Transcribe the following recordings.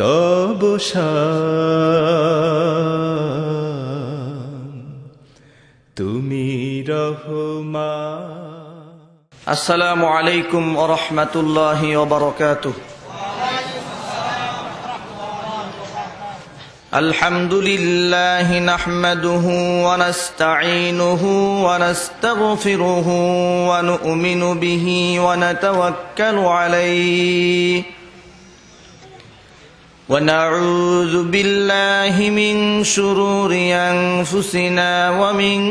তব শান তুমি রহমান। আসসালামু আলাইকুম ওয়া রাহমাতুল্লাহি ওয়া বারাকাতুহু। আলহামদুলিল্লাহি নাহমাদুহু ওয়া নাস্তাঈনুহু ওয়া নাস্তাগফিরুহু ওয়া নু'মিনু বিহি ওয়া নাতাওয়াক্কালু আলাইহি ওয়া নাউযু বিল্লাহি মিন শুরুরি আনফুসিনা ওয়া মিন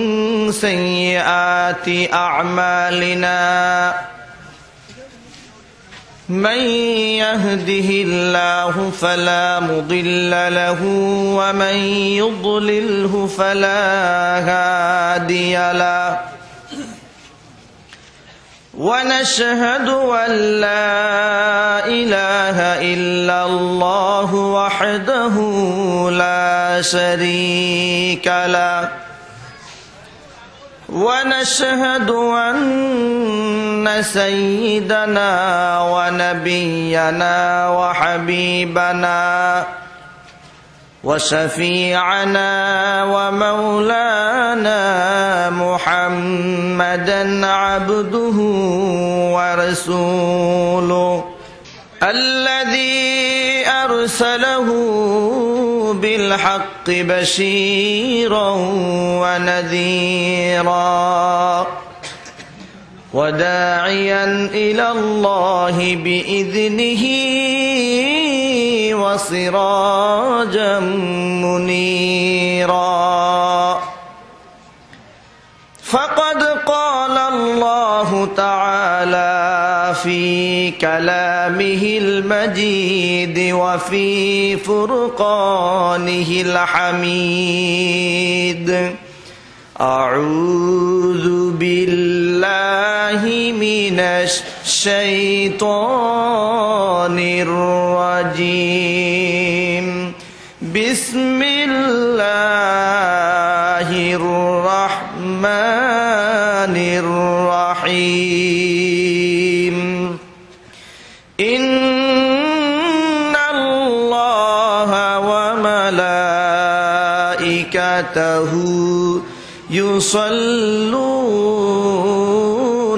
সাইয়্যাতি আ'মালিনা। من يهده الله فلا مضل له ومن يضلله فلا هادي له ونشهد أن لا إله إلا الله وحده لا شريك له ونشهد أن سيدنا ونبينا وحبيبنا وشفيعنا ومولانا محمدا عبده ورسوله الذي أرسله بالحق بشيرا ونذيرا وداعيا إلى الله بإذنه وسراجا منيرا فقد قال الله تعالى في كلامه المجيد وفي فرقانه الحميد أعوذ بالله من الشيطان الرجيم بسم الله الرحمن الرحيم إن الله وملائكته يصلون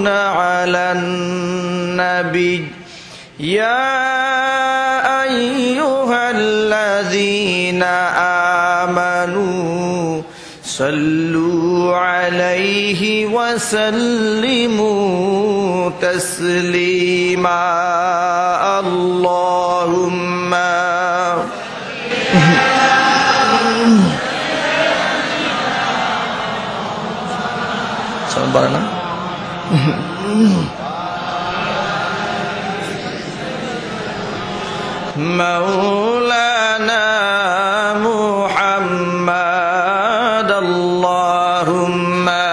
على النبي يا أيها الذين آمنوا صلوا عليه وسلموا تسليما اللهم Barana Maulana Muhammad Allahumma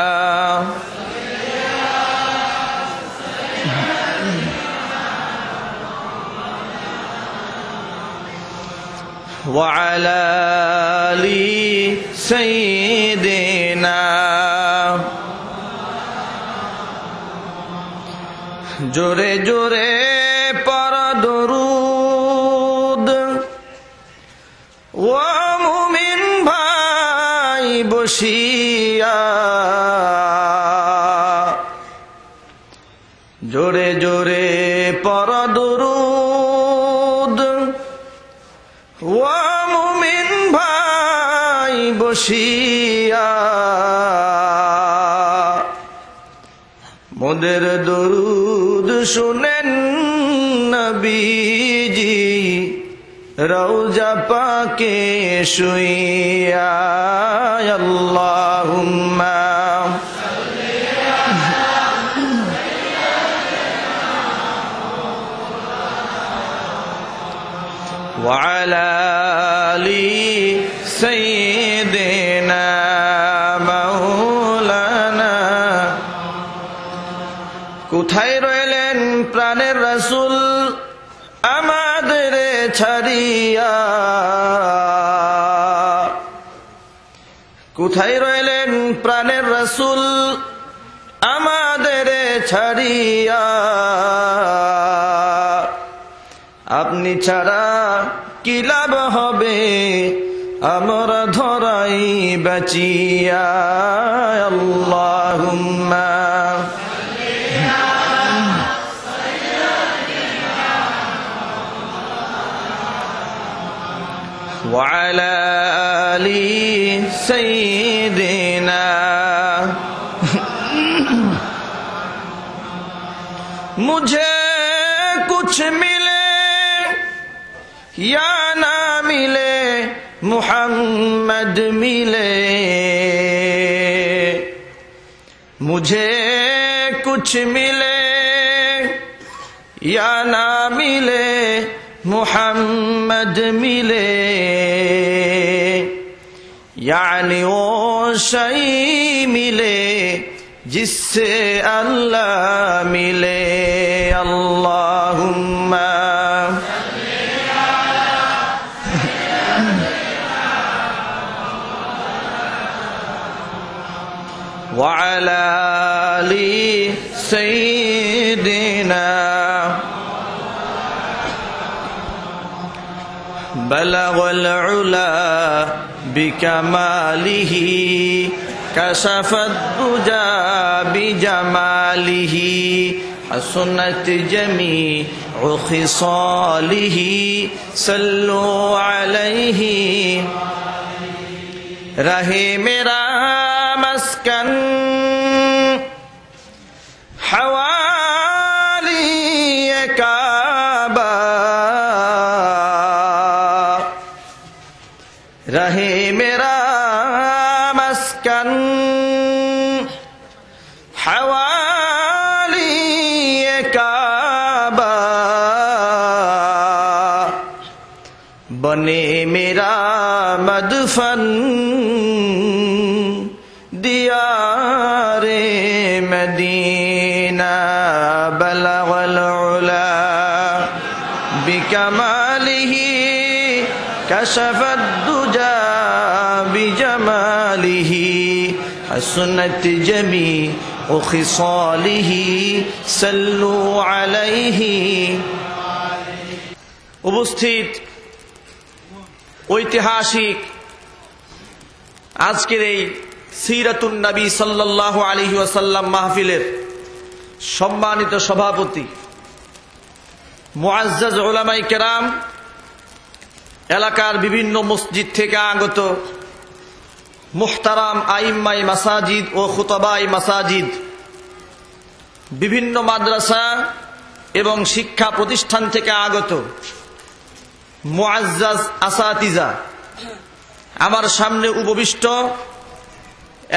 wa ala ali sayyidina জোরে জোরে পড় দরুদ ও মুমিন ভাই বসিয়া জোরে জোরে পড় দরুদ ও মুমিন ভাই বসিয়া মোদের দরুদ শুনেন নবীজি রওজা পাকে শুইয়া আল্লাহুম্মা ওয়া আলা আলি সাইয়্যিদিনা মাওলানা। কোথায় রইলেন প্রাণের রাসূল আমাদের ছাড়িয়া? কোথায় রইলেন প্রাণের রাসূল আমাদের ছাড়িয়া? আপনি ছাড়া কি লাভ হবে আমরা ধরাই বাঁচিয়া। আল্লাহুম্মা ওয়া আলা আলি সাইয়্যিদিনা। मुझे कुछ मिले या ना मिले मुहम्मद मिले। मुझे कुछ मिले या ना मिले मुहम्मद मिले। यानी वो शई मिले जिससे अल्लाह मिले। अल्लाहुम्मा व अला आलि सय्यिदिना। बलगल उला बिकमालिही कशफत दुजा बिजमालिही हसनत जमीउ खिसालिही सल्लु अलैहि। रहे मेरा मस्कन हवाली काबा। रहे मेरा मस्कन हवाली काबा। बने मेरा मदफन दियारे मदीना। बलगल उला बिकमालिही कशफत दुजा बिजमालिही हसनत जमीउ खिसालिही सल्लु अलैहि। उपस्थित ঐতিহাসিক আজকের এই সিরাতুন নবী সাল্লাল্লাহু আলাইহি ওয়াসাল্লাম মাহফিলের সম্মানিত সভাপতি মুআজ্জাজ উলামায়ে কেরাম, এলাকার বিভিন্ন মসজিদ থেকে আগত মুহতারাম আইম্মায়ে মাসাজিদ ও খুতবায়ে মাসাজিদ, বিভিন্ন মাদ্রাসা এবং শিক্ষা প্রতিষ্ঠান থেকে আগত মুআজ্জাজ আসাতিজা, আমার সামনে উপবিষ্ট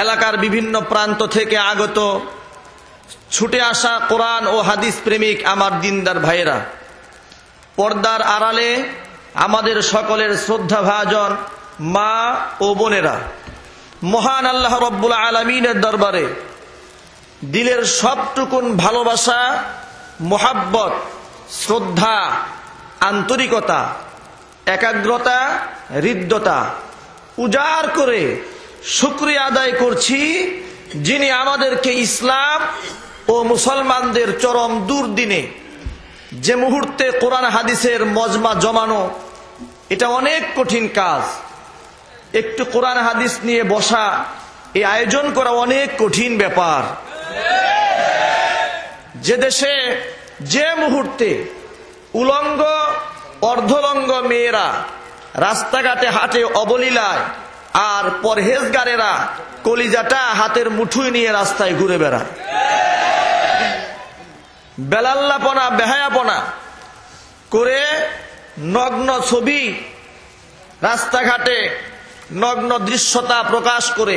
এলাকার বিভিন্ন প্রান্ত থেকে আগত ছুটে আসা কোরআন ও হাদিস প্রেমিক আমার দিনদার ভাইয়েরা, পর্দার আড়ালে আমাদের সকলের শ্রদ্ধাভাজন মা ও বোনেরা, মহান আল্লাহ রব্বুল আলামিনের দরবারে দিলের সবটুকুন ভালোবাসা, মোহাব্বত, শ্রদ্ধা, আন্তরিকতা, একাগ্রতা, হৃদ্যতা উজাড় করে শুকরিয়া আদায় করছি, যিনি আমাদেরকে ইসলাম ও মুসলমানদের চরম দুর্দিনে, যে মুহূর্তে কোরআন হাদিসের মজমা জমানো এটা অনেক কঠিন কাজ, একটু কোরআন হাদিস নিয়ে বসা, এই আয়োজন করা অনেক কঠিন ব্যাপার। যে দেশে যে মুহূর্তে উলঙ্গ অর্ধলঙ্গ মেয়েরা রাস্তাঘাটে হাঁটে অবলীলায়, আর পরহেজগারেরা কলিজাটা হাতের মুঠোয় নিয়ে রাস্তায় ঘুরে বেড়ায়, বেলাল্লাপনা বেহায়াপনা করে নগ্ন ছবি রাস্তাঘাটে নগ্ন দৃশ্যতা প্রকাশ করে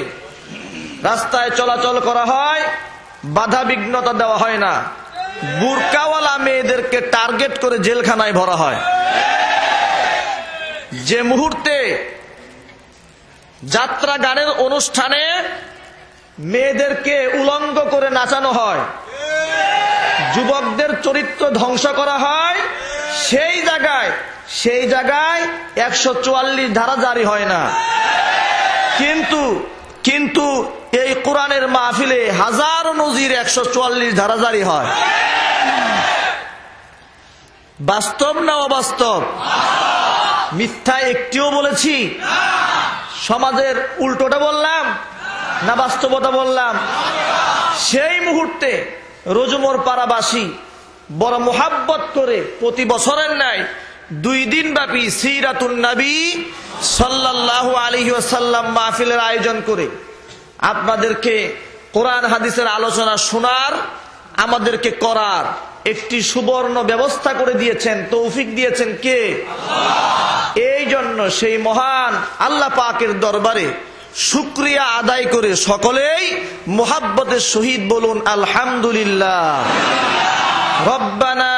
রাস্তায় চলাচল করা হয়, বাধা বিঘ্নতা দেওয়া হয় না, বুরকাওয়ালা মেয়েদেরকে টার্গেট করে জেলখানায় ভরা হয়। যে মুহূর্তে যাত্রা গানের অনুষ্ঠানে মেয়েদেরকে উলঙ্গ করে নাচানো হয়, যুবকদের চরিত্র ধ্বংস করা হয়, সেই জায়গায় 144 ধারা জারি হয় না। কিন্তু এই কোরআনের মাহফিলে হাজারো নজির 144 ধারা জারি হয়। বাস্তব না অবাস্তব? মিথ্যা একটিও বলেছি? সমাজের উল্টোটা বললাম না বাস্তবতা বললাম? সেই মুহূর্তে রজুমর পাড়াবাসী বড় মোহাব্বত করে প্রতি বছরের ন্যায় 2 দিন ব্যাপী সিরাতুন নবী সাল্লাল্লাহু আলাইহি ওয়াসাল্লাম মাহফিলের আয়োজন করে আপনাদেরকে কোরআন হাদিসের আলোচনা শোনার, আমাদেরকে করার একটি সুবর্ণ ব্যবস্থা করে দিয়েছেন, তৌফিক দিয়েছেন কে? আল্লাহ। এই জন্য সেই মহান আল্লাহ পাকের দরবারে শুকরিয়া আদায় করে সকলেই মুহাব্বতের সহিত বলুন আলহামদুলিল্লাহ। রব্বানা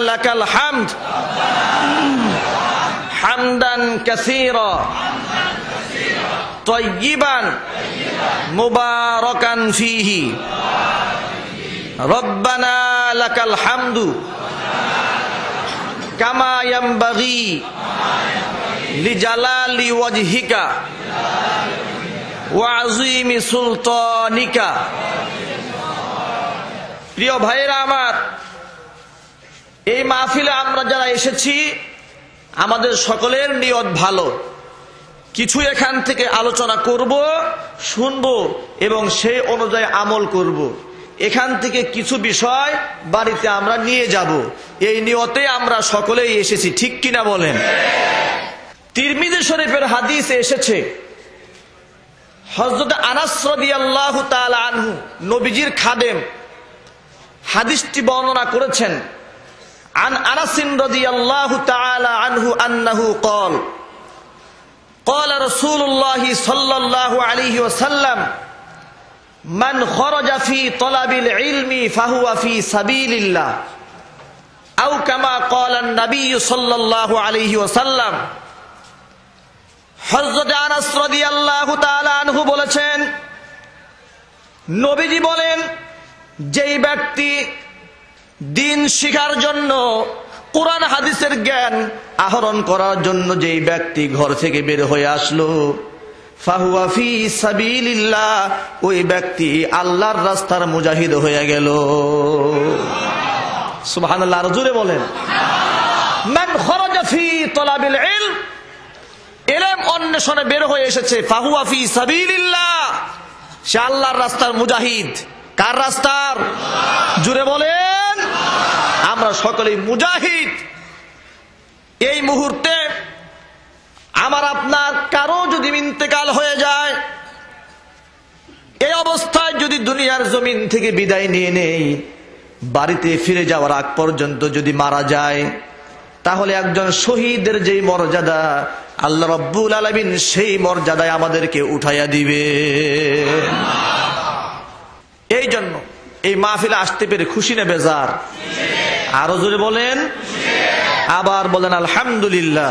লাকাল হামদ হামদান কাসীরা তাইয়িবান মুবারাকান ফীহি। রব্বানা লাকাল হামদু কামা ইয়ানবাগি লিজালালি ওয়াজহিকা ওয়া আযীমি সুলতানিকা। প্রিয় ভাইরা আমার, এই মাহফিলে আমরা যারা এসেছি আমাদের সকলের নিয়ত ভালো। কিছু এখান থেকে আলোচনা করব, শুনবো এবং সেই অনুযায়ী আমল করব। এখান থেকে কিছু বিষয় বাড়িতে আমরা নিয়ে যাব, এই নিয়তে আমরা সকলেই এসেছি, ঠিক কিনা বলেন? তিরমিজি শরীফের হাদিসে এসেছে, হযরত আনাস রাদিয়াল্লাহু তাআলা আনহু নবীজির খাদেম হাদিসটি বর্ণনা করেছেন। আন আনাস রাদিয়াল্লাহু তাআলা আনহু আন্নাহু قال قال رسول الله صلى الله عليه وسلم من خرج في طلب العلم فهو في سبيل الله أو كما قال النبي صلى الله عليه وسلم। হযরত আনাস রাদিয়াল্লাহু তাআলা আনহু বলেছেন, নবীজি বলেন, যেই ব্যক্তি দিন শিখার জন্য, কোরআন হাদিসের জ্ঞান আহরণ করার জন্য যেই ব্যক্তি ঘর থেকে বের হয়ে আসলো, ফাহুয়া ফি সাবিলিল্লাহ, ওই ব্যক্তি আল্লাহর রাস্তার মুজাহিদ হয়ে গেল। সুবহানাল্লাহ, আর জোরে বলেন। মান খরাজা ফি তলাবিল ইলম, ইলম অন্বেষণে বের হয়ে এসেছে, ফাহুয়া ফি সাবিলিল্লাহ, সে আল্লাহর রাস্তার মুজাহিদ। কার রাস্তার? জোরে বলেন। আমরা সকলেই মুজাহিদ। এই মুহূর্তে আমার আপনার কারো যদি ইন্তেকাল হয়ে যায়, এই অবস্থায় যদি দুনিয়ার জমিন থেকে বিদায় নিয়ে নেই, বাড়িতে ফিরে যাওয়ার আগ পর্যন্ত যদি মারা যায়, তাহলে একজন শহীদের যেই মর্যাদা, আল্লাহ রাব্বুল আলামিন সেই মর্যাদায় আমাদেরকে উঠাইয়া দিবে। এই জন্য এই মাহফিলে আসতে পেরে খুশি না বেজার? আরো জোরে বলেন, আবার বলেন আলহামদুলিল্লাহ।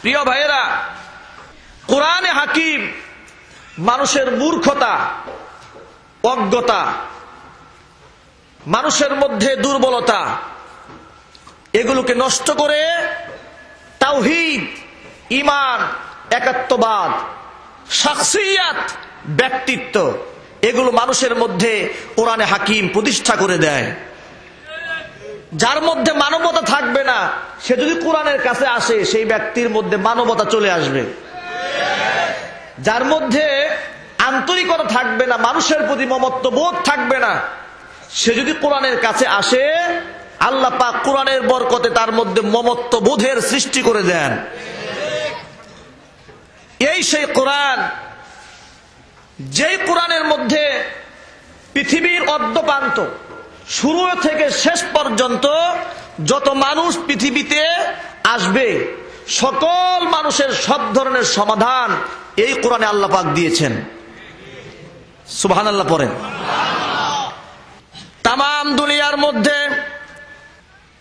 প্রিয় ভাইয়েরা, কোরআনে হাকিম মানুষের মূর্খতা, অজ্ঞতা, মানুষের মধ্যে দুর্বলতা, এগুলোকে নষ্ট করে তাওহীদ, ঈমান, একাত্মবাদ, শাখসিয়াত, ব্যক্তিত্ব, এগুলো মানুষের মধ্যে কোরআনে হাকিম প্রতিষ্ঠা করে দেয়। যার মধ্যে মানবতা থাকবে না, সে যদি কোরআনের কাছে আসে, সেই ব্যক্তির মধ্যে মানবতা চলে আসবে। যার মধ্যে আন্তরিকতা থাকবে না, মানুষের প্রতি মমত্ব বোধ থাকবে না, সে যদি কোরআনের কাছে আসে, আল্লাহ পাক কোরআনের বরকতে তার মধ্যে মমত্ব বোধের সৃষ্টি করে দেন। এই সেই কোরআন, যেই কোরআনের মধ্যে পৃথিবীর অদ্যপান্ত শুরু থেকে শেষ পর্যন্ত যত মানুষ পৃথিবীতে আসবে, সকল মানুষের সব ধরনের সমাধান এই কোরআনে আল্লাহ পাক দিয়েছেন। সুবহানাল্লাহ পড়েন। তামাম দুনিয়ার মধ্যে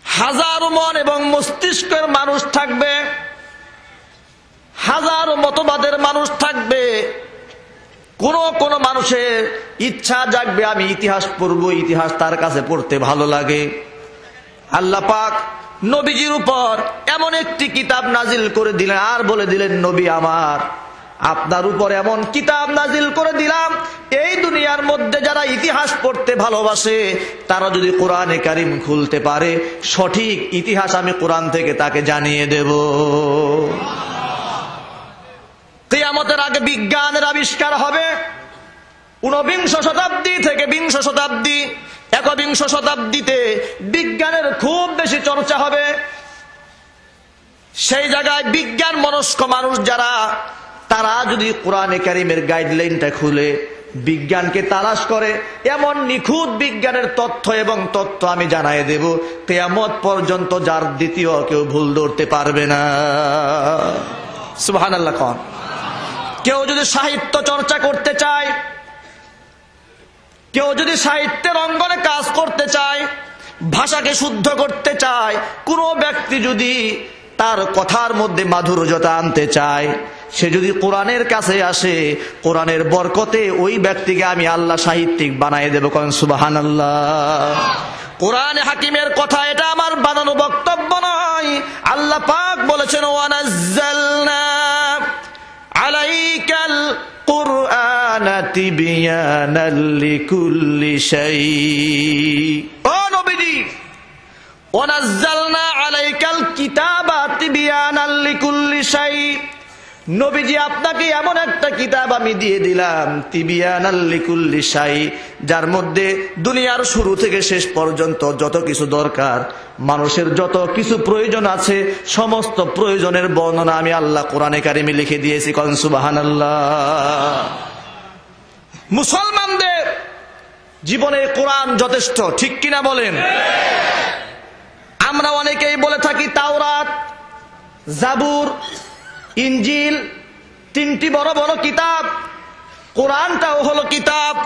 হাজারো মন এবং মস্তিষ্কের মানুষ থাকবে, হাজারো মতবাদের মানুষ থাকবে। কোন মানুষের ইচ্ছা জাগবে, আমি ইতিহাস পড়বো, ইতিহাস তার কাছে পড়তে ভালো লাগে। আল্লাহ পাক নবীজির উপর এমন একটি কিতাব নাজিল করে দিলেন, আর বলে দিলেন, নবী আমার, আপনার উপর এমন কিতাব নাজিল করে দিলাম, এই দুনিয়ার মধ্যে যারা ইতিহাস পড়তে ভালোবাসে তারা যদি কোরআনে কারিম খুলতে পারে, সঠিক ইতিহাস আমি কোরআন থেকে তাকে জানিয়ে দেব। কিয়ামতের আগে বিজ্ঞানের আবিষ্কার হবে। ঊনবিংশ শতাব্দী থেকে বিংশ শতাব্দী, একবিংশ শতাব্দীতে বিজ্ঞানের খুব বেশি চর্চা হবে। সেই জায়গায় বিজ্ঞান মনস্ক মানুষ যারা, তারা যদি কোরআনে কারিমের গাইডলাইনটা খুলে বিজ্ঞানকে তালাশ করে, এমন নিখুঁত বিজ্ঞানের তথ্য এবং তত্ত্ব আমি জানাই দেব, কিয়ামত পর্যন্ত যার দ্বিতীয় কেউ ভুল ধরতে পারবে না। সুবহানাল্লাহ। কোন কেউ যদি সাহিত্য চর্চা করতে চায়, কেউ যদি সাহিত্যের অঙ্গনে কাজ করতে চায়, ভাষাকে শুদ্ধ করতে চায়, কোন ব্যক্তি যদি তার কথার মধ্যে মাধুর্যতা আনতে চায়, সে যদি কোরআনের কাছে আসে, কোরআনের বরকতে ওই ব্যক্তিকে আমি আল্লাহ সাহিত্যিক বানাই দেব। কোন সুবহানাল্লাহ। কোরআনে হাকিমের কথা, এটা আমার বানানো বক্তব্য নয়। আল্লাহ পাক বলেছেন, ওয়ানাজ্জালনা আলাইকাল কুরআনা তিবয়ানাল লিকুল্লি শাই। ও নবীজি, ওয়ানাজ্জালনা আলাইকাল কিতাবা তিবয়ানাল লিকুল্লি শাই। নবীজি, আপনাকে এমন একটা কিতাব আমি দিয়ে দিলাম, তিবিয়ানাল লিকুল্লি শাই, যার মধ্যে দুনিয়ার শুরু থেকে শেষ পর্যন্ত যত কিছু দরকার, মানুষের যত কিছু প্রয়োজন আছে, সমস্ত প্রয়োজনের বর্ণনা আমি আল্লাহ কোরআনে কারিমে লিখে দিয়েছি। কোন সুবহানাল্লাহ। মুসলমানদের জীবনে কোরআন যথেষ্ট, ঠিক কিনা বলেন? আমরা অনেকেই বলে থাকি তাওরাত, জাবুর, ইনজিল তিনটি বড় বড় কিতাব, কোরআনটাও হলো কিতাব।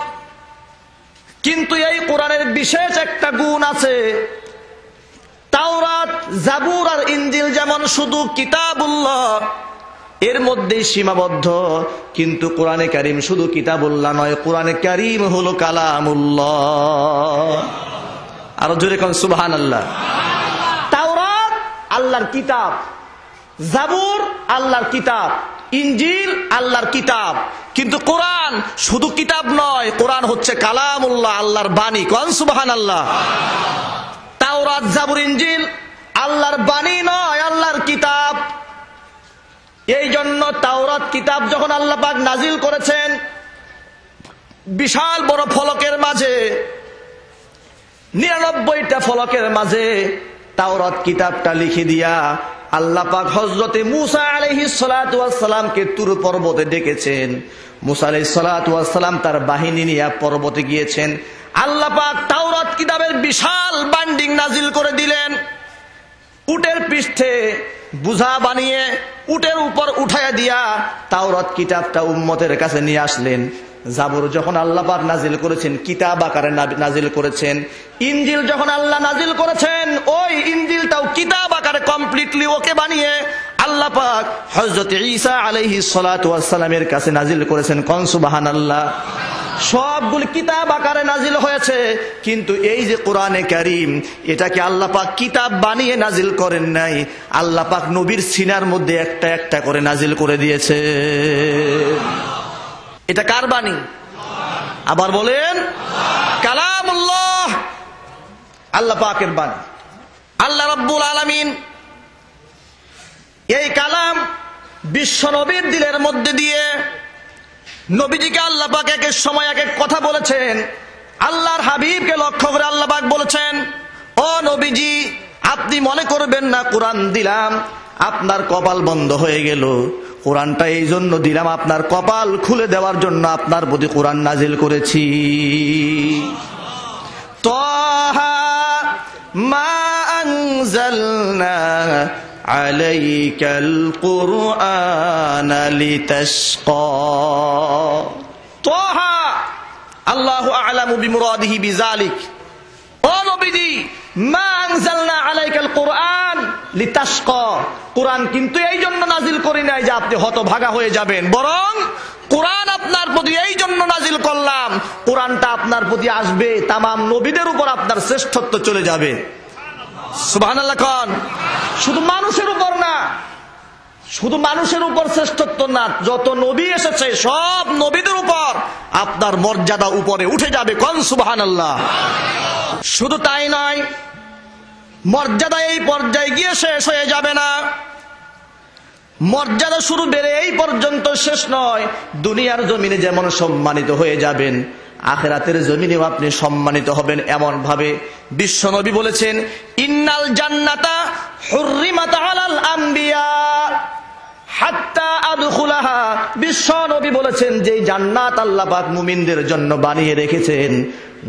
কিন্তু এই কোরআনের বিশেষ একটা গুণ আছে। তাওরাত, জাবুর আর ইনজিল যেমন শুধু কিতাবুল্লাহ, এর মধ্যেই সীমাবদ্ধ, কিন্তু কোরআনে কারিম শুধু কিতাবুল্লাহ নয়, কোরআনে কারিম হলো কালামুল্লাহ। আরো জোরে কোন সুবহানাল্লাহ। তাওরাত আল্লাহর কিতাব, জাবুর আল্লাহর কিতাব, ইনজিল আল্লাহর কিতাব, কিন্তু কোরআন শুধু কিতাব নয়, কোরআন হচ্ছে কালামুল্লাহ, আল্লাহর বাণী। কোন সুবহানাল্লাহ। তাওরাত, জাবুর, ইনজিল আল্লাহর বাণী নয়, আল্লাহর কিতাব। এই জন্য তাওরাত কিতাব যখন আল্লাহ পাক নাজিল করেছেন, বিশাল বড় ফলকের মাঝে, 99টা ফলকের মাঝে তাওরাত কিতাবটা লিখে দিয়া আল্লাহ পাক হযরতে মূসা আলাইহিস সালাতু ওয়াস সালামকে তুর পর্বতে ডেকেছেন। মূসা আলাইহিস সালাতু ওয়াস সালাম তার বাহিনী নিয়ে পর্বতে গিয়েছেন। আল্লাহ পাক তাওরাত কিতাবের বিশাল বাইন্ডিং নাজিল করে দিলেন। উটের পৃষ্ঠে বুঝা বানিয়ে উটের উপর উঠাইয়া দিয়া তাওরাত কিতাবটা উম্মতের কাছে নিয়ে আসলেন। জাবুর যখন আল্লাহ পাক নাজিল করেছেন, কিতাব আকারে নাজিল করেছেন। ইনজিল যখন আল্লাহ নাজিল করেছেন, ওই ইনজিলটাও কিতাব আকারে কমপ্লিটলি ওকে বানিয়ে আল্লাহ পাক হযরত ঈসা আলাইহিস সালাতু ওয়াস সালামের কাছে নাজিল করেছেন। কোন সুবহানাল্লাহ। সবগুলো কিতাব আকারে নাজিল হয়েছে, কিন্তু এই যে কোরআনে কারীম, এটাকে আল্লাহ পাক কিতাব বানিয়ে নাজিল করেন নাই, আল্লাহ পাক নবীর সিনার মধ্যে একটা একটা করে নাজিল করে দিয়েছে। এটা কার বাণী? আবার বলেন, কালামুল্লাহ, আল্লাহ পাকের বাণী। আল্লাহ রাব্বুল আলামিন এই কালাম বিশ্ব নবীর দিলের মধ্যে দিয়ে নবীজিকে আল্লাহ পাক এক এক সময় এক এক কথা বলেছেন। আল্লাহর হাবিবকে লক্ষ্য করে আল্লাহ পাক বলেছেন, ও নবীজি, আপনি মনে করবেন না কোরআন দিলাম আপনার কপাল বন্ধ হয়ে গেল। কোরআনটা এই জন্য দিলাম, আপনার কপাল খুলে দেওয়ার জন্য আপনার প্রতি কোরআন নাজিল করেছি। তাহা মা আনজালনা আলাইকাল কুরআনা লিতাশকা। তাহা, আল্লাহু আ'লামু বিমুরাদিহি বিযালিক। ও নবীজি, মা আনজালনা আলাইকাল কুরআন লিতাশকা। কোরআন কিন্তু এই জন্য নাজিল করি নাই যে আপনি হতভাগা হয়ে যাবেন, বরং কোরআন আপনার প্রতি এই জন্য নাজিল করলাম, কোরআনটা আপনার প্রতি আসবে, তামাম নবীদের উপর আপনার শ্রেষ্ঠত্ব চলে যাবে। সুবহানাল্লাহ। কোন শুধু মানুষের উপর না, শুধু মানুষের উপর শ্রেষ্ঠত্ব না, যত নবী এসেছে সব নবীদের উপর আপনার মর্যাদা উপরে উঠে যাবে। কোন সুবহানাল্লাহ। শুধু তাই নয়, মর্যাদা এই পর্যায়ে গিয়ে শেষ হয়ে যাবে না। মর্যাদা শুরু বেড়ে এই পর্যন্ত শেষ নয়। দুনিয়ার জমিনে যেমন সম্মানিত হয়ে যাবেন, আখিরাতের জমিনেও আপনি সম্মানিত হবেন এমন ভাবে বিশ্বনবী বলেছেন, ইন্নাল জান্নাতা হুররিমাত আলাল আম্বিয়া হাত্তা আদখুলাহা। বিশ্বনবী বলেছেন যে জান্নাত আল্লাহ পাক মুমিনদের জন্য বানিয়ে রেখেছেন,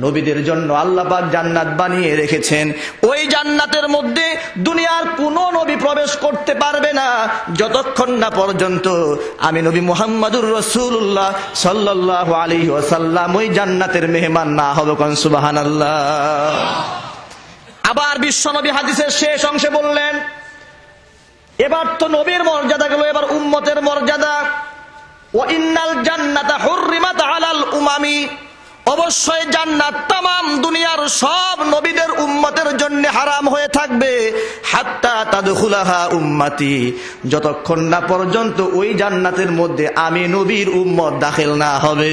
নবীদের জন্য আল্লাহ পাক জান্নাত বানিয়ে রেখেছেন। ওই জান্নাতের মধ্যে দুনিয়ার কোনো নবী প্রবেশ করতে পারবে না যতক্ষণ না পর্যন্ত আমি নবী মুহাম্মদুর রাসূলুল্লাহ সাল্লাল্লাহু আলাইহি ওয়াসাল্লাম ওই জান্নাতের মেহমান না হব। কোন সুবহানাল্লাহ। আবার বিশ্বনবী হাদিসের শেষ অংশে বললেন, এবার তো নবীর মর্যাদা গেল, এবার উম্মতের মর্যাদা। ওয়া ইন্নাল জান্নাতা হুররিমাত আলাল উমামি। অবশ্যই জান্নাত তামাম দুনিয়ার সব নবীদের উম্মতের জন্য হারাম হয়ে থাকবে। হাত্তা তাদখুলাহা উম্মতি। যতক্ষণ না পর্যন্ত ওই জান্নাতের মধ্যে আমি নবীর উম্মত দাখিল না হবে।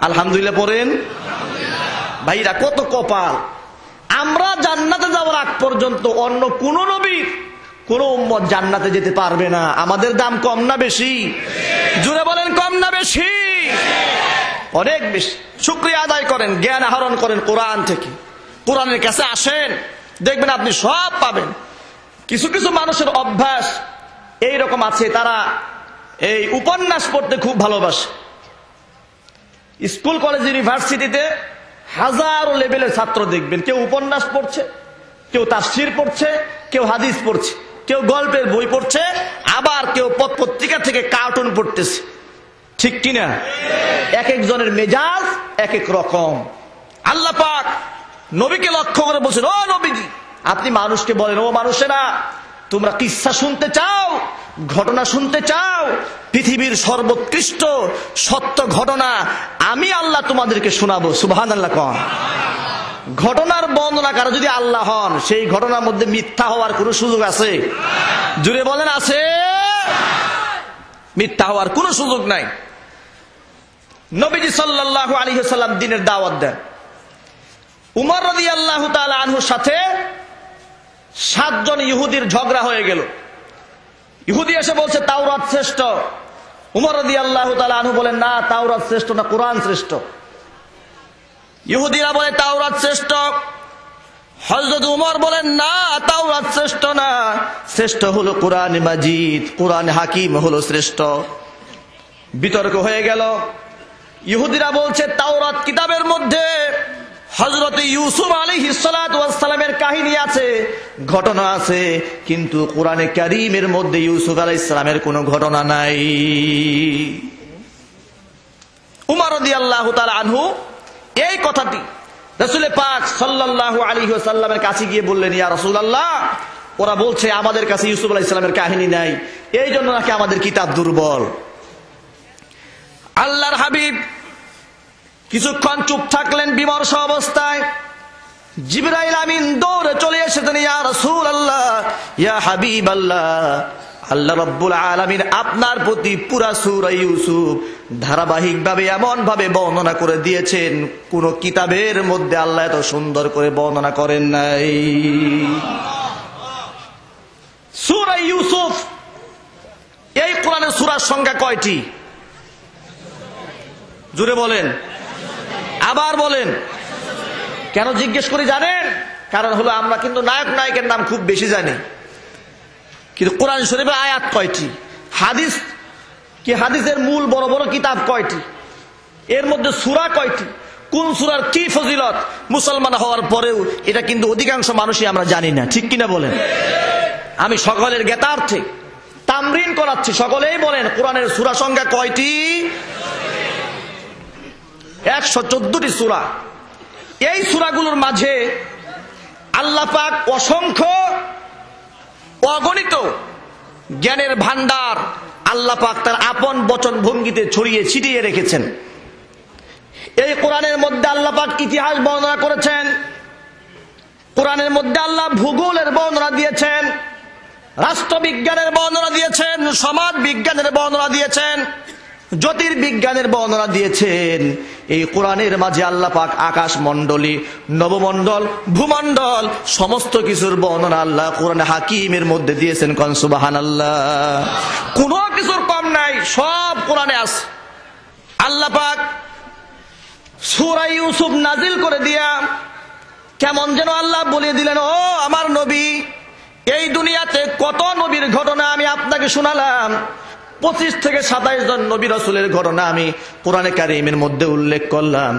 আলহামদুলিল্লাহ পড়েন। ভাইরা কত কপাল, আমরা জান্নাতে যাওয়ার আগ পর্যন্ত অন্য কোন নবী কোন উম্মত জান্নাতে যেতে পারবে না। আমাদের দাম কম না বেশি? জুড়ে বলেন, কম না বেশি? অনেক বেশি। শুকরিয়া আদায় করেন, জ্ঞান আহরণ করেন কোরআন থেকে। কোরআনের কাছে আসেন, দেখবেন আপনি সব পাবেন। কিছু কিছু মানুষের অভ্যাস এই রকম আছে, তারা এই উপন্যাস পড়তে খুব ভালোবাসে। স্কুল কলেজ ইউনিভার্সিটিতে হাজারো লেভেলের ছাত্র দেখবেন, কেউ উপন্যাস পড়ছে, কেউ তাফসীর পড়ছে, কেউ হাদিস পড়ছে, কেউ গল্পের বই পড়ছে, আবার কেউ পত্রিকা থেকে কার্টুন পড়তেছে। ঠিক কিনা? এক একজনের মেজাজ এক এক রকম। আল্লাহ পাক নবীকে লক্ষ্য করে বলছেন, ও নবীজি, আপনি মানুষকে বলেন, ও মানুষেরা, তোমরা কিসসা শুনতে চাও, ঘটনা শুনতে চাও, পৃথিবীর সর্বোৎকৃষ্ট সত্য ঘটনা আমি আল্লাহ তোমাদেরকে শোনাবো। সুবহানাল্লাহ। কোন ঘটনার বর্ণনাকার যদি আল্লাহ হন, সেই ঘটনার মধ্যে মিথ্যা হওয়ার কোন সুযোগ আছে? জুড়ে বলেন, আছে? মিথ্যা হওয়ার কোন সুযোগ নাই। নবীজি সাল্লাল্লাহু আলাইহি ওয়াসাল্লাম দ্বীনের দাওয়াত দেন। উমর রাদিয়াল্লাহু তাআলা আনহুর সাথে 7 জন ইহুদির ঝগড়া হয়ে গেল। ইহুদি এসে বলছে তাওরাত শ্রেষ্ঠ। উমর রাদিয়াল্লাহু তাআলা আনহু বলেন, না, তাওরাত শ্রেষ্ঠ না, কোরআন শ্রেষ্ঠ। ইহুদিরা বলে তাওরাত শ্রেষ্ঠ। হযরত উমর বলেন, না, তাওরাত শ্রেষ্ঠ না, শ্রেষ্ঠ হলো কোরআন মাজিদ, কোরআন হাকিম হলো শ্রেষ্ঠ। বিতর্ক হয়ে গেল। ইহুদিরা বলছে তাওরাত কিতাবের মধ্যে হযরত ইউসুফ আলাইহিস সালাতু ওয়াস সালামের কাহিনী আছে, ঘটনা আছে, কিন্তু কোরআনে কারীমের মধ্যে ইউসুফ আলাইহিস সালামের কোনো ঘটনা নাই। উমর রাদিয়াল্লাহু তাআলা আনহু এই কথাটি রাসূল পাক সাল্লাল্লাহু আলাইহি ওয়াসাল্লামের কাছে গিয়ে বললেন, ইয়া রাসূলুল্লাহ, ওরা বলছে আমাদের কাছে ইউসুফ আলাইহিস সালামের কাহিনী নাই, এই জন্য নাকি আমাদের কিতাব দুর্বল। আল্লাহর হাবিব কিছুক্ষণ চুপ থাকলেন বিমর্ষ অবস্থায়। জিবরাইল আমিন দৌড়ে চলে এসেছেন, ইয়া রাসূলুল্লাহ, ইয়া হাবিবাল্লাহ, আল্লাহ রাব্বুল আলামিন আপনার প্রতি পুরা সূরা ইউসুফ ধারাবাহিকভাবে এমন ভাবে বর্ণনা করে দিয়েছেন, কোন কিতাবের মধ্যে আল্লাহ এত সুন্দর করে বর্ণনা করেন নাই। সূরা ইউসুফ, এই কোরআনের সূরার সংখ্যা কয়টি? জোরে বলেন, আবার বলেন। কেন জিজ্ঞেস করি জানেন? কারণ হলো আমরা কিন্তু নায়ক নায়িকের নাম খুব বেশি জানি, কিন্তু কোরআন শরীফের আয়াত কয়টি, হাদিস কি, হাদিসের মূল বড় বড় কিতাব কয়টি, এর মধ্যে সূরা কয়টি, কোন সূরার কি ফজিলত, মুসলমান হওয়ার পরেও এটা কিন্তু অধিকাংশ মানুষই আমরা জানি না। ঠিক কিনা বলেন? আমি সকলের জ্ঞাতার্থে তামরিন করাচ্ছি, সকলেই বলেন কোরআনের সূরা সংখ্যা কয়টি? 114টি সূরা। এই সূরাগুলোর মাঝে আল্লাহ পাক অসংখ্য অগণিত জ্ঞানের ভান্ডার আল্লাহ পাক তার আপন বচন ভঙ্গিতে ছড়িয়ে ছিটিয়ে রেখেছেন। এই কোরআনের মধ্যে আল্লাহ পাক ইতিহাস বর্ণনা করেছেন, কোরআনের মধ্যে আল্লাহ ভূগোলের বর্ণনা দিয়েছেন, রাষ্ট্রবিজ্ঞানের বর্ণনা দিয়েছেন, সমাজ বিজ্ঞানের বর্ণনা দিয়েছেন, জ্যোতির্বিজ্ঞানের বর্ণনা দিয়েছেন। এই কোরআনের মাঝে আল্লাহ পাক আকাশ মণ্ডলী, নবমণ্ডল, ভূমণ্ডল সমস্ত কিছুর বর্ণনা আল্লাহ কোরআনে হাকিমের মধ্যে দিয়েছেন। কোন সুবহানাল্লাহ। কোনো কিছুর কম নাই, সব কোরআনে আছে। আল্লাহ পাক সূরা ইউসুফ নাজিল করে দিয়া কেমন যেন আল্লাহ বলে দিলেন, ও আমার নবী, এই দুনিয়াতে কত নবীর ঘটনা আমি আপনাকে শোনালাম, 25 থেকে 27 জন নবী রাসূলের ঘটনা আমি কোরআনে কারীমের মধ্যে উল্লেখ করলাম,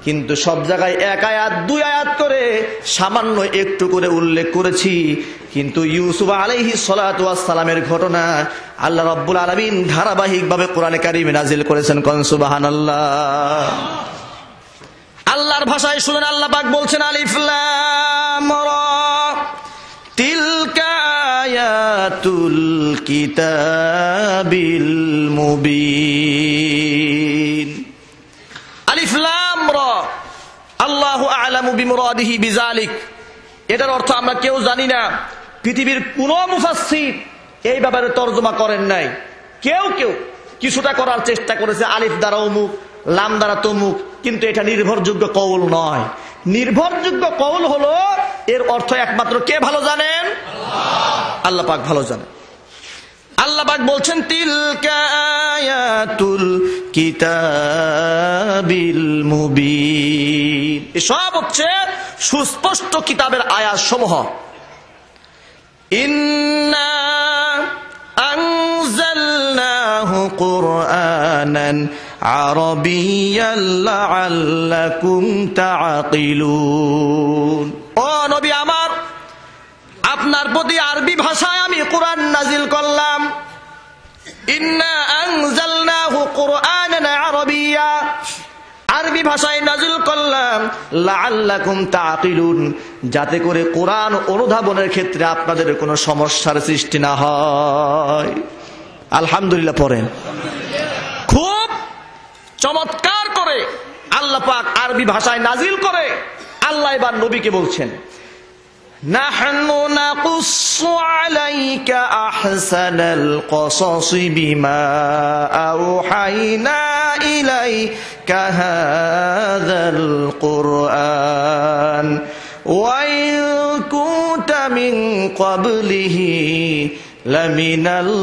কিন্তু সব জায়গায় এক আয়াত 2 আয়াত করে সামান্য একটু করে উল্লেখ করেছি। কিন্তু ইউসুফ আলাইহিস সালাতু ওয়াস সালামের ঘটনা আল্লাহ রাব্বুল আলামিন ধারাবাহিকভাবে কোরআনে কারীমে নাজিল করেছেন। কোন সুবহানাল্লাহ। আল্লাহর ভাষায় শুনেন, আল্লাহ পাক বলছেন, আলিফ লাম রা তিলকা আয়াতুল কিতাবিল মুবিন। আলিফ লাম রা, আল্লাহু আ'লামু বিমুরাদিহি বিযালিক। এটার অর্থ আমরা কেউ জানি না। পৃথিবীর কোন মুফাসসির এই ব্যাপারে তরজমা করেন নাই। কেউ কেউ কিছুটা করার চেষ্টা করেছে, আলিফ দ্বারা অমুক, লাম দ্বারা তমুক, কিন্তু এটা নির্ভরযোগ্য কওল নয়। নির্ভরযোগ্য কওল হলো এর অর্থ একমাত্র কে ভালো জানেন? আল্লাহ পাক ভালো জানেন। আল্লাহ পাক বলছেন, তিলকা আয়াতুল কিতাবিল মুবিন। এসব হচ্ছে সুস্পষ্ট কিতাবের আয়াত সমূহ। ইন্না আনজালনাহু কুরআনান আরাবিয়্যান লাআল্লাকুম তাআকিলুন। ও নবী আমার, আপনার প্রতি আরবি ভাষায় আমি কোরআন নাজিল করলাম। ইন্না আনজালনাহু কুরআনান আরাবিয়্যা, আরবি ভাষায় নাজিল করলাম, লাআল্লাকুম তাআকিলুন, যাতে করে কোরআন অনুধাবনের ক্ষেত্রে আপনাদের কোনো সমস্যার সৃষ্টি না হয়। আলহামদুলিল্লাহ পড়েন। খুব চমৎকার করে আল্লাহ পাক আরবি ভাষায় নাজিল করে আল্লাহ এবার নবীকে বলছেন, নাহনু নাকুসসু আলাইকা আহসানাল কসাসি বিমা আওহাইনা ইলাইকা হাযাল কুরআন ওয়া ইন কুনতা মিন ক্বাবলিহি লামিনাল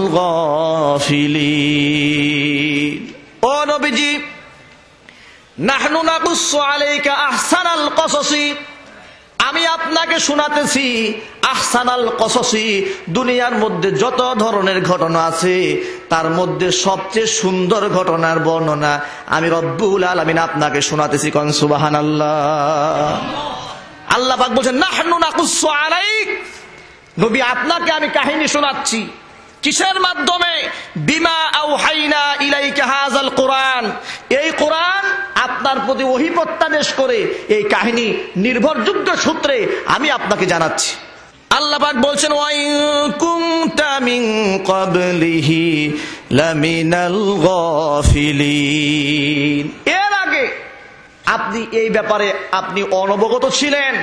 গাফিলিন। ও নবীজি, নাহনু নাকুসসু আলাইকা আহসানাল কসাসি, আমি আপনাকে শোনাতেছি আহসানাল কসসি, দুনিয়ার মধ্যে যত ধরনের ঘটনা আছে তার মধ্যে সবচেয়ে সুন্দর ঘটনার বর্ণনা আমি রব্বুল আলামিন আপনাকে শোনাতেছি। কোন সুবহানাল্লাহ। আল্লাহ পাক বলেন, নাহনু নাকুসসু আলাইক, নবী আপনাকে আমি কাহিনী শোনাচ্ছি। কিসের মাধ্যমে? বিমা আওহাইনা ইলাইকা হাযাল কুরআন, এই কোরআন আপনার প্রতি ওহী প্রত্যাদেশ করে এই কাহিনী নির্ভরযোগ্য সূত্রে আমি আপনাকে জানাচ্ছি। আল্লাহ পাক বলছেন, ওয়া ইন কুনতা মিন ক্বাবলিহি লামিনাল গাফিলিন, এর আগে আপনি এই ব্যাপারে আপনি অনবগত ছিলেন,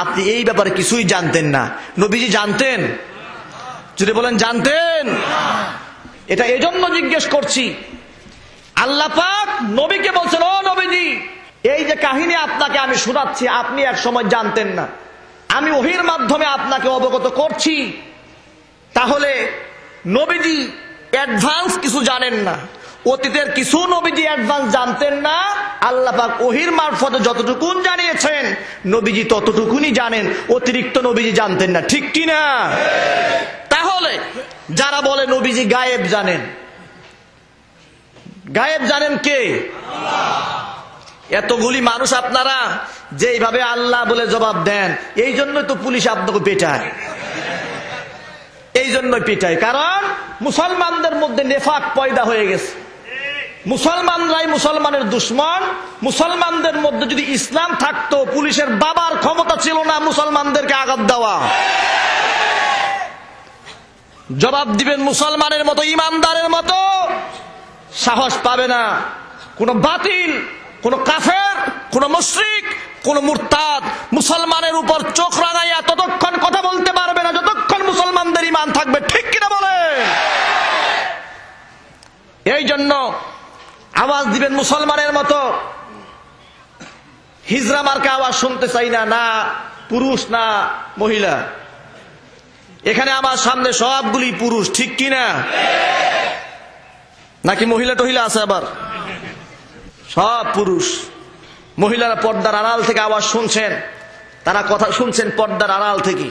আপনি এই ব্যাপারে কিছুই জানতেন না। নবীজি জানতেন? যদি বলেন জানতেন। এটা এজন্য জিজ্ঞেস করছি, আল্লাহ পাক নবীকে বলছেন, ও নবীজি, এই যে কাহিনী আপনাকে আমি শোনাচ্ছি আপনি এক সময় জানতেন না, আমি ওহীর মাধ্যমে আপনাকে অবগত করছি। তাহলে নবীজি অ্যাডভান্স কিছু জানেন না, অতীতের কিছু নবীজি অ্যাডভান্স জানতেন না। আল্লাহ পাক ওহীর মারফতে যতটুকুন জানিয়েছেন নবীজি ততটুকুনি জানেন, অতিরিক্ত নবীজি জানতেন না। ঠিক কি না? তাহলে যারা বলে নবীজি গায়েব জানেন, গায়েব জানেন কে? এতগুলি মানুষ আপনারা যেইভাবে আল্লাহ বলে জবাব দেন, এই জন্যই তো পুলিশ আপনাকে পেটায়। এই জন্যই পেটায়, কারণ মুসলমানদের মধ্যে নেফাক পয়দা হয়ে গেছে। মুসলমানরাই মুসলমানের দুশ্মন। মুসলমানদের মধ্যে যদি ইসলাম থাকতো, পুলিশের বাবার ক্ষমতা ছিল না মুসলমানদেরকে আঘাত দেওয়া। জবাব দিবেন মুসলমানের মতো, ইমানদারের মতো, সাহস পাবে না। কোন বাতিল, কোন কাফের, কোন মুশরিক, কোন মুরতাদ মুসলমানের উপর চোখ রাঙাইয়া ততক্ষণ কথা বলতে পারবে না যতক্ষণ মুসলমানদের ঈমান থাকবে। ঠিক এই জন্য আওয়াজ দিবেন মুসলমানের মতো। হিজরা মার্কা আওয়াজ শুনতে চাই না, না পুরুষ না মহিলা। এখানে আমার সামনে সবগুলি পুরুষ, ঠিক কিনা? নাকি মহিলা টহিলা আছে? আবার সব পুরুষ। মহিলারা পর্দার আড়াল থেকে আওয়াজ শুনছেন, তারা কথা শুনছেন পর্দার আড়াল থেকে।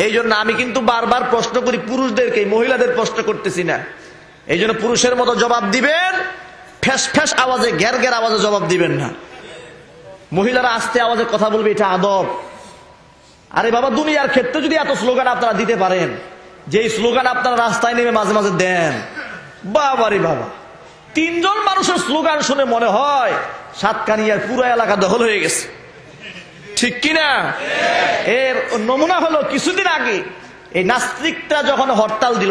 এই জন্য আমি কিন্তু বারবার প্রশ্ন করি পুরুষদেরকে, মহিলাদের প্রশ্ন করতেছি না। এই জন্য পুরুষের মতো জবাব দিবেন, ফ্যাস ফ্যাস আওয়াজে, ঘের ঘের আওয়াজে জবাব দিবেন না। মহিলারা আস্তে আওয়াজে কথা বলবে, এটা আদব। আরে বাবা, দুনিয়ার ক্ষেত্রে যদি এত স্লোগান আপনারা দিতে পারেন, যে স্লোগান আপনারা রাস্তায় নেমে মাঝে মাঝে দেন, বাবারে বাবা, 3 জন মানুষের স্লোগান শুনে মনে হয় সাতকানিয়ার পুরো এলাকা দখল হয়ে গেছে, ঠিক কিনা? এর নমুনা হলো কিছুদিন আগে এই নাস্তিকরা যখন হরতাল দিল,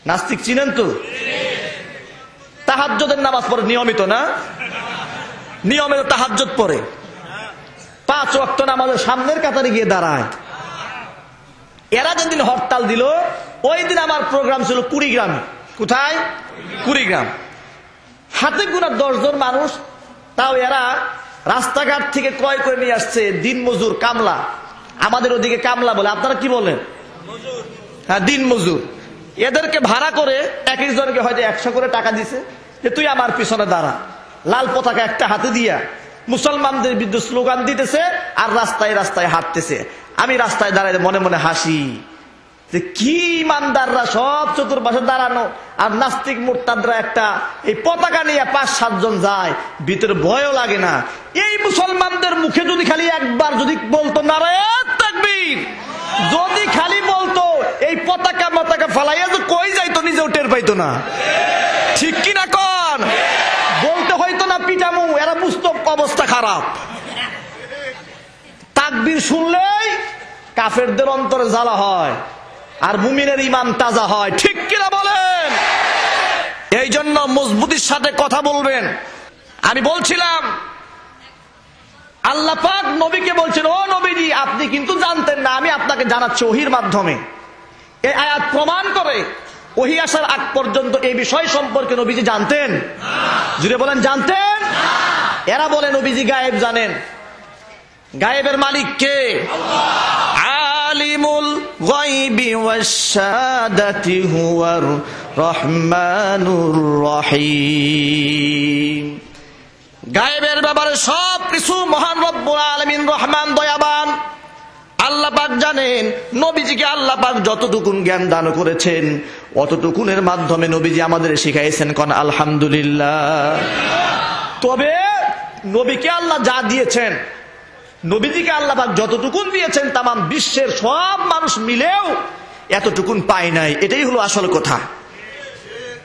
নাস্তিক চিনেন তো? তাহাজ্জুদের নামাজ পড়ে নিয়মিত, না নিয়মিত তাহাজ্জুদ পড়ে, 5 ওয়াক্ত নামাজের সামনের কাতারে গিয়ে দাঁড়ায়। এরা যেদিন হরতাল দিল, ওই দিন আমার প্রোগ্রাম ছিল কুড়িগ্রামে। কোথায়? কুড়িগ্রাম। হাতে গোনা 10 জন মানুষ, তাও এরা রাস্তাঘাট থেকে ক্রয় করে নিয়ে আসছে দিন মজুর, কামলা। আমাদের ওদিকে কামলা বলে, আপনারা কি বলেন? হ্যাঁ, দিন মজুর। এদেরকে ভাড়া করে এক একজনকে হয়তো 100 করে টাকা দিছে, যে তুই আমার পিছনে দাঁড়া। লাল পতাকা একটা হাতে দিয়া মুসলমানদের বিরুদ্ধে স্লোগান দিতেছে, আর রাস্তায় রাস্তায় হাঁটতেছে। আমি রাস্তায় দাঁড়ায় মনে মনে হাসি, যে কি ইমানদাররা সব চতুর্পাশে দাঁড়ানো, আর নাস্তিক মুরতাদরা একটা এই পতাকা নিয়ে 5-7 জন যায়, ভিতরে ভয়ও লাগে না। এই মুসলমানদের মুখে যদি খালি একবার যদি বলতো নারায়ে তাকবীর, যদি খালি বলতো, এই পতাকা মতাকা ফালাইয়া যে কই যাইতো নিজেও টের পাইতো না, ঠিক কিনা কন? বলতে হইতো না পিটামু, এরা বুঝতো অবস্থা খারাপ। তাকবীর শুনলেই কাফেরদের অন্তরে জ্বালা হয়, আর মুমিনের ঈমান তাজা হয়, ঠিক কিনা বলেন? এই জন্য মজবুতির সাথে কথা বলবেন। আমি বলছিলাম, আল্লাহ পাক নবীকে বলছেন, ও নবীজি, আপনি কিন্তু জানতেন না, আমি আপনাকে জানাচ্ছি ওহীর মাধ্যমে। এই আয়াত প্রমাণ করে ওহী আসার আগ পর্যন্ত এই বিষয় সম্পর্কে নবীজি জানতেন? জুড়ে বলেন, জানতেন? এরা বলে নবীজি গায়েব জানেন। গায়েবের মালিক কে? আলিমুল গায়বি ওয়াশ শাহাদাতি হুয়ার রহমানুর রহিম। গায়েবের ব্যাপারে সব কিছু মহান রব্বুল আলামিন রহমান দয়াবান আল্লাহ পাক জানেন। নবীজিকে আল্লাহ পাক যতটুকুন জ্ঞান দান করেছেন, অতটুকুনের মাধ্যমে নবীজি আমাদের শিখাইছেন, কোন আলহামদুলিল্লাহ। তবে নবীকে আল্লাহ যা দিয়েছেন, নবীজিকে আল্লাহ পাক যতটুকুন দিয়েছেন, তামাম বিশ্বের সব মানুষ মিলেও এতটুকুন পায় নাই। এটাই হলো আসল কথা,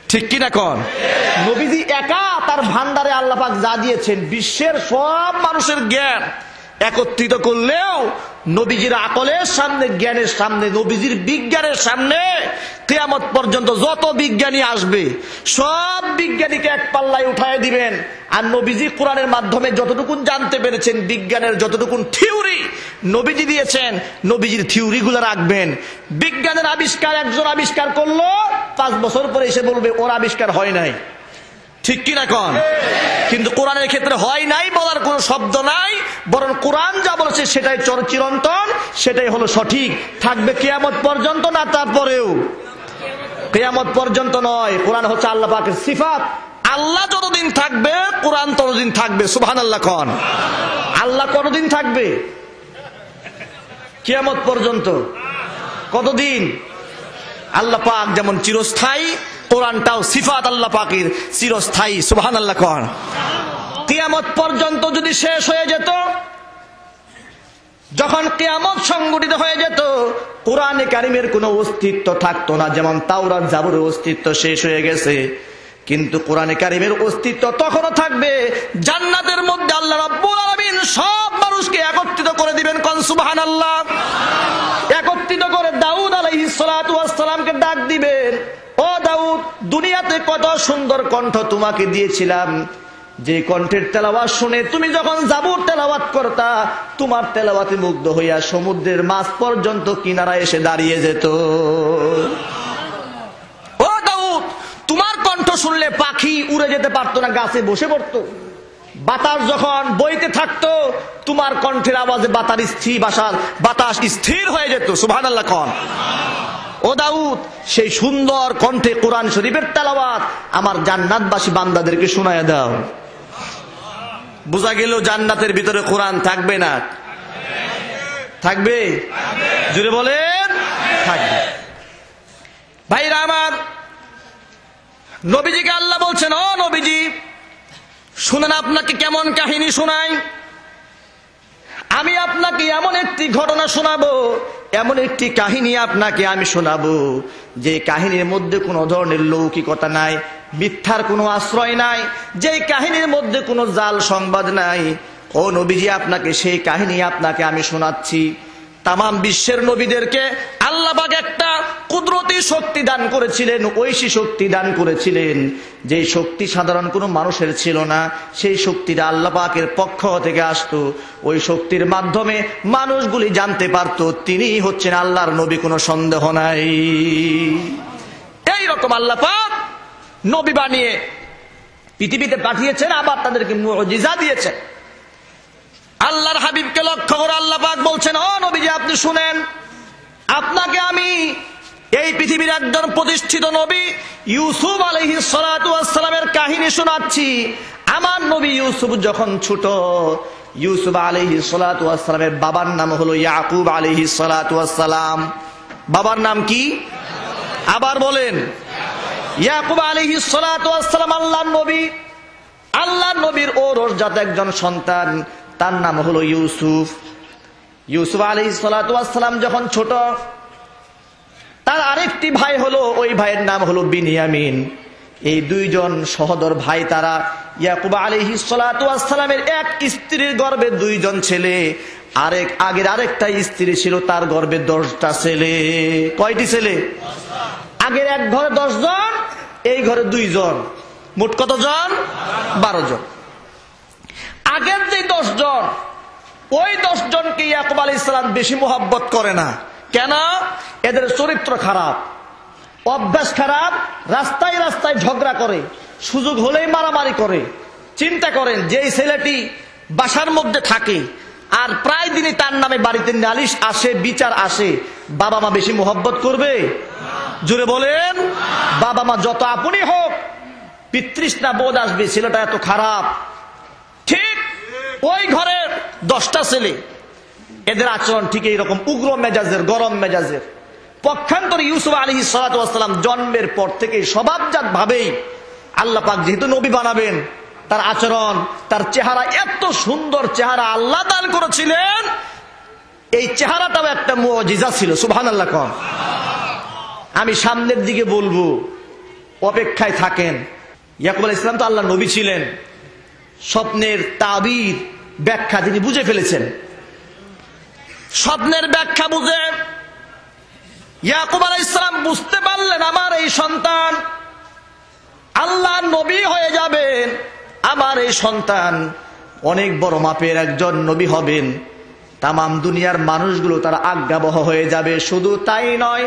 ঠিক কিনা কন? নবীজি একা তার ভান্ডারে আল্লাহ পাক যা দিয়েছেন, বিশ্বের সব মানুষের জ্ঞান একত্রিত করলেও নবীজির আকলের সামনে, জ্ঞানের সামনে, নবীজির বিজ্ঞানের সামনে কিয়ামত পর্যন্ত যত বিজ্ঞানী আসবে, সব বিজ্ঞানীকে এক পাল্লায় উঠায় দিবেন। আর নবীজি কোরআনের মাধ্যমে যতটুকুন জানতে পেরেছেন, বিজ্ঞানের যতটুকুন থিওরি নবীজি দিয়েছেন, নবীজির থিওরি গুলো রাখবেন। বিজ্ঞানের আবিষ্কার একজন আবিষ্কার করলো, 5 বছর পরে এসে বলবে ওর আবিষ্কার হয় নাই, ঠিক কিনা কন? কিন্তু কোরআনের ক্ষেত্রে হয় নাই বলার কোন শব্দ নাই, বরং কোরআন যা বলেছে সেটাই চিরন্তন, সেটাই হলো সঠিক, থাকবে কিয়ামত পর্যন্ত, না তারপরেও? কিয়ামত পর্যন্ত নয়। কোরআন হচ্ছে আল্লাহ পাকের সিফাত। আল্লাহ যতদিন থাকবে কোরআন ততদিন থাকবে। সুবহানাল্লাহ কন। আল্লাহ কতদিন থাকবে? কিয়ামত পর্যন্ত। কতদিন? আল্লাহ পাক যেমন চিরস্থায়ী, কোরআনটাও সিফাত আল্লাহ পাকের চিরস্থায়ী। সুবহানাল্লাহ কন। কিয়ামত পর্যন্ত যদি শেষ হয়ে যেত, যখন কিয়ামত সংগঠিত হয়ে যেত, কোরআনে কারিমের কোনো অস্তিত্ব থাকতো না। যেমন তাওরাত জাবুরের অস্তিত্ব শেষ হয়ে গেছে, কিন্তু কোরআনে কারিমের অস্তিত্ব তখনও থাকবে। জান্নাতের মধ্যে আল্লাহ রাব্বুল আলামিন সব মানুষকে একত্রিত করে দিবেন, কোন সুবহানাল্লাহ। একত্রিত করে দাউদ আলাইহিস সালাতু ওয়াস সালামকে ডাক দিবেন, ও দাউদ, দুনিয়াতে কত সুন্দর কণ্ঠ তোমাকে দিয়েছিলাম, যে কণ্ঠের তেলাওয়াত শুনে তুমি যখন জাবুর তেলাওয়াত করতা, তোমার তেলাওয়াতে মুগ্ধ হইয়া সমুদ্রের মাছ পর্যন্ত কিনারায় এসে দাঁড়িয়ে যেত। ও দাউদ, তোমার শুনলে পাখি উড়ে যেতে পারতো না, গাছে বসে পড়তো। বাতাস যখন বইতে থাকতো তোমার কণ্ঠের আওয়াজে বাতাস স্থির হয়ে যেত। সুবহানাল্লাহ কোন। ও দাউদ, সেই সুন্দর কণ্ঠে কোরআন শরীফের তেলাওয়াত আমার জান্নাতবাসী বান্দাদেরকে শোনায় দাও। বোঝা গেল জান্নাতের ভিতরে কোরআন থাকবে না? থাকবে? জুড়ে বলেন থাকবে। ভাইরা আমার, নবীজিকে আল্লাহ বলছেন, ও নবীজি শুনেন, আপনাকে কেমন কাহিনী শোনাই। আমি আপনাকে এমন একটি ঘটনা শোনাবো, এমন একটি কাহিনী আপনাকে আমি শোনাবো, যে কাহিনীর মধ্যে কোনো ধরনের লৌকিকতা নাই, মিথ্যার কোনো আশ্রয় নাই, যে কাহিনীর মধ্যে কোনো জাল সংবাদ নাই। ও নবীজি, আপনাকে সেই কাহিনী আপনাকে আমি শোনাচ্ছি। তামাম বিশ্বের নবীদেরকে আল্লাহ পাক একটা কুদরতি শক্তি দান করেছিলেন, ঐশী শক্তি দান করেছিলেন, যে শক্তি সাধারণ কোনো মানুষের ছিল না। সেই শক্তিটা আল্লাহ পাকের পক্ষ থেকে আসতো। ওই শক্তির মাধ্যমে মানুষগুলি জানতে পারতো তিনিই হচ্ছেন আল্লাহর নবী, কোনো সন্দেহ নাই। এইরকম আল্লাহ পাক নবী বানিয়ে পৃথিবীতে পাঠিয়েছেন, আবার তাদেরকে মুজিজা দিয়েছেন। আল্লাহর হাবিবকে লক্ষ্য করে আল্লাহ পাক বলছেন, ও নবীজি আপনি শুনেন, আপনাকে আমি এই পৃথিবীর একজন প্রতিষ্ঠিত নবী ইউসুফ আলাইহিস সালাতু ওয়াস সালামের কাহিনী শোনাচ্ছি। আমার নবী ইউসুফ যখন ছোট, ইউসুফ আলাইহিস সালাতু ওয়াস সালামের বাবার নাম হলো ইয়াকুব আলাইহিস সালাতু ওয়াস সালাম। বাবার নাম কি? আবার বলেন। ইয়াকুব আলাইহিস সালাতু ওয়াস সালাম আল্লাহর নবী। আল্লাহর নবীর ওরসজাত একজন সন্তান, তার নাম হলো ইউসুফ। ইউসুফ আলাইহিস সালাতু ওয়াস সালাম যখন ছোট, তার আরেকটি ভাই হলো, ওই ভাইয়ের নাম হলো বিনিয়ামিন। এই দুইজন সহোদর ভাই তারা। ইয়াকুব আলাইহিস সালাতু ওয়াস সালামের এক স্ত্রীর গর্ভে দুইজন ছেলে, আগের আরেকটা স্ত্রী ছিল, তার গর্ভে 10টা ছেলে। কয়টি ছেলে? আগের এক ঘরে 10 জন, এই ঘরে 2 জন, মোট কতজন? 12 জন। আগের যে 10 জন, ওই 10 জনকে ইয়াকুব আলাইহিস সালাম বেশি মোহাব্বত করে না। কেন? এদের চরিত্র খারাপ, অভ্যাস খারাপ, রাস্তায় রাস্তায় ঝগড়া করে, সুযোগ হলেই মারামারি করে। চিন্তা করেন, যেই ছেলেটি বাসার মধ্যে থাকে আর প্রায় দিনই তার নামে বাড়িতে নালিশ আসে, বিচার আসে, বাবা মা বেশি মোহাব্বত করবে? জোরে বলেন। বাবা মা যত আপনি হোক, পিতৃষ্ণা বোধ আসবে, ছেলেটা এত খারাপ। ঠিক ওই ঘরের 10টা ছেলে, এদের আচরণ ঠিক এইরকম উগ্র মেজাজের, গরম মেজাজের। পক্ষান্তরে ইউসুফ আলাইহিস সালাতু ওয়াস সালাম জন্মের পর থেকে স্বভাবজাত ভাবেই আল্লাহ পাক যেহেতু নবী বানাবেন, তার আচরণ, তার চেহারা, এত সুন্দর চেহারা আল্লাহ দান করেছিলেন। এই চেহারাটাও একটা মুজিজা ছিল। সুবহানাল্লাহ কোন। আমি সামনের দিকে বলবো, অপেক্ষায় থাকেন। ইয়াকুব আলাইহিস সালাম তো আল্লাহ নবী ছিলেন, স্বপ্নের তাবির ব্যাখ্যা তিনি বুঝে ফেলেছেন। স্বপ্নের ব্যাখ্যা বুঝে ইয়াকুব আলাইহিস সালাম বুঝতে পারলেন, আমার এই সন্তান আল্লাহর নবী হয়ে যাবেন, আমার এই সন্তান অনেক বড় মাপের একজন নবী হবেন। তামাম দুনিয়ার মানুষগুলো তারা আজ্ঞাবহ হয়ে যাবে। শুধু তাই নয়,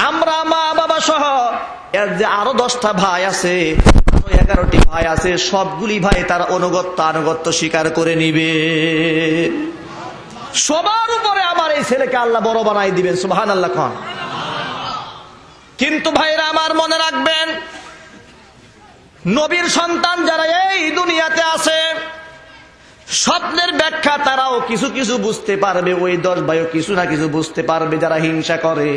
আমরা মা বাবা সহ এর যে আরো 10টা ভাই আছে, 11টি ভাই আছে, সবগুলি ভাই তারা আনুগত্য স্বীকার করে নিবে। সবার উপরে আমার এই ছেলেকে আল্লাহ বড় বানাই দিবেন। সুবহানাল্লাহ খান। কিন্তু ভাইরা আমার মনে রাখবেন, নবীর সন্তান যারা এই দুনিয়াতে আছে, স্বপ্নের ব্যাখ্যা তারাও কিছু কিছু বুঝতে পারবে, ওই 10 ভাইও কিছু না কিছু বুঝতে পারবে। যারা হিংসা করে,